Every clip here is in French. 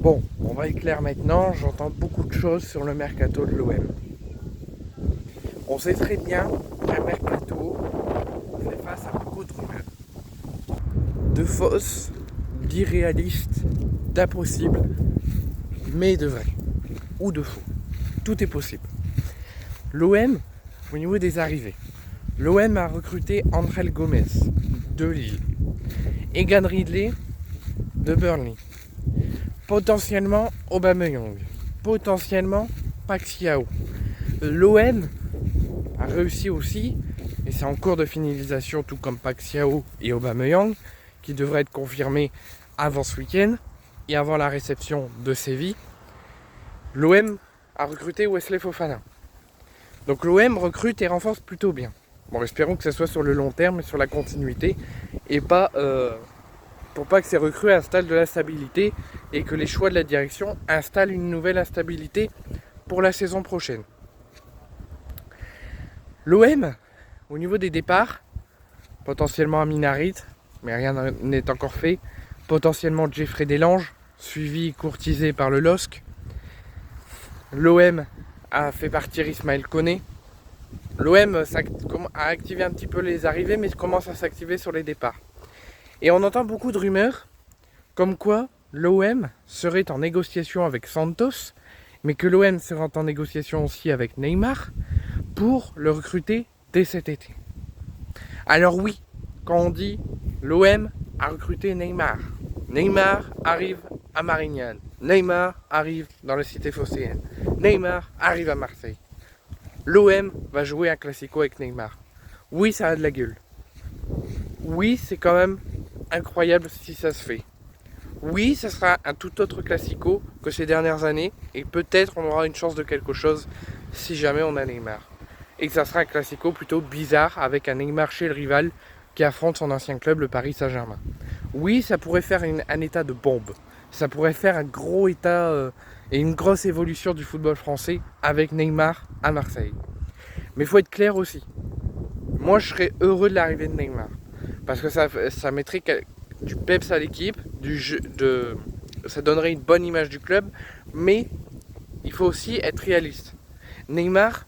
Bon, on va être clair maintenant, j'entends beaucoup de choses sur le mercato de l'OM. On sait très bien qu'un mercato fait face à beaucoup de rumeurs. De fausses, d'irréalistes, d'impossibles, mais de vrai. Ou de faux. Tout est possible. L'OM, au niveau des arrivées, l'OM a recruté André Gomes de Lille, Egan Ridley de Burnley, potentiellement Aubameyang, potentiellement Paxiao. L'OM a réussi aussi, et c'est en cours de finalisation tout comme Paxiao et Aubameyang, qui devraient être confirmés avant ce week-end et avant la réception de Séville. L'OM a recruté Wesley Fofana. Donc l'OM recrute et renforce plutôt bien. Bon, espérons que ce soit sur le long terme et sur la continuité et pas pour pas que ces recrues installent de l'instabilité et que les choix de la direction installent une nouvelle instabilité pour la saison prochaine. L'OM, au niveau des départs, potentiellement Amine Harit, mais rien n'est encore fait, potentiellement Jeffrey Delange, suivi et courtisé par le LOSC. L'OM a fait partir Ismaël Koné. L'OM a activé un petit peu les arrivées, mais commence à s'activer sur les départs. Et on entend beaucoup de rumeurs, comme quoi l'OM serait en négociation avec Santos, mais que l'OM serait en négociation aussi avec Neymar, pour le recruter dès cet été. Alors oui, quand on dit l'OM a recruté Neymar, Neymar arrive à Marignane, Neymar arrive dans la cité phocéenne, Neymar arrive à Marseille. L'OM va jouer un classico avec Neymar. Oui, ça a de la gueule. Oui, c'est quand même incroyable si ça se fait. Oui, ça sera un tout autre classico que ces dernières années et peut-être on aura une chance de quelque chose si jamais on a Neymar. Et que ça sera un classico plutôt bizarre avec un Neymar chez le rival qui affronte son ancien club, le Paris Saint-Germain. Oui, ça pourrait faire un état de bombe. Ça pourrait faire un gros état et une grosse évolution du football français avec Neymar à Marseille. Mais il faut être clair aussi. Moi, je serais heureux de l'arrivée de Neymar. Parce que ça mettrait du peps à l'équipe, ça donnerait une bonne image du club. Mais il faut aussi être réaliste. Neymar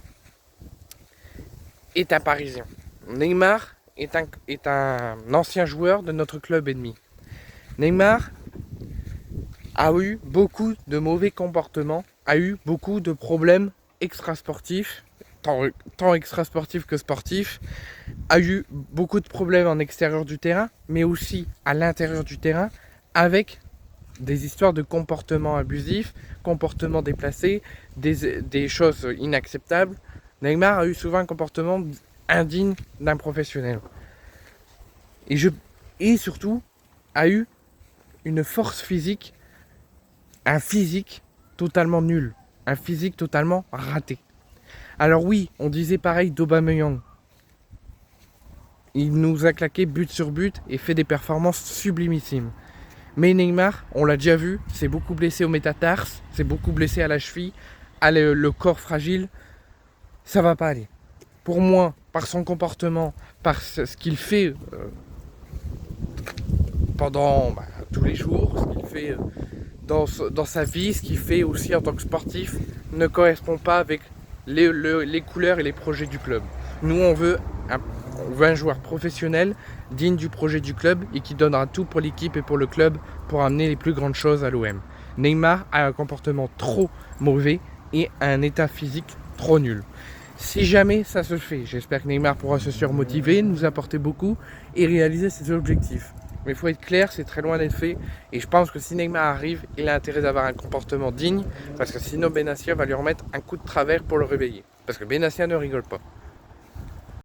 est un Parisien. Neymar est un ancien joueur de notre club ennemi. Neymar a eu beaucoup de mauvais comportements, a eu beaucoup de problèmes extrasportifs, tant extrasportifs que sportifs, a eu beaucoup de problèmes en extérieur du terrain, mais aussi à l'intérieur du terrain, avec des histoires de comportements abusifs, comportements déplacés, des choses inacceptables. Neymar a eu souvent un comportement indigne d'un professionnel. Et surtout, a eu une force physique, un physique totalement nul, un physique totalement raté. Alors oui, on disait pareil d'Aubameyang. Il nous a claqué but sur but et fait des performances sublimissimes. Mais Neymar, on l'a déjà vu, c'est beaucoup blessé au métatarse, c'est beaucoup blessé à la cheville, a le corps fragile. Ça va pas aller. Pour moi, par son comportement, par ce qu'il fait pendant tous les jours, ce qu'il fait dans sa vie, ce qu'il fait aussi en tant que sportif, ne correspond pas avec les couleurs et les projets du club. Nous, on veut un joueur professionnel, digne du projet du club et qui donnera tout pour l'équipe et pour le club pour amener les plus grandes choses à l'OM. Neymar a un comportement trop mauvais et un état physique trop nul. Si jamais ça se fait, j'espère que Neymar pourra se surmotiver, nous apporter beaucoup et réaliser ses objectifs. Mais il faut être clair, c'est très loin d'être fait. Et je pense que si Neymar arrive, il a intérêt d'avoir un comportement digne. Parce que sinon Benassia va lui remettre un coup de travers pour le réveiller. Parce que Benassia ne rigole pas.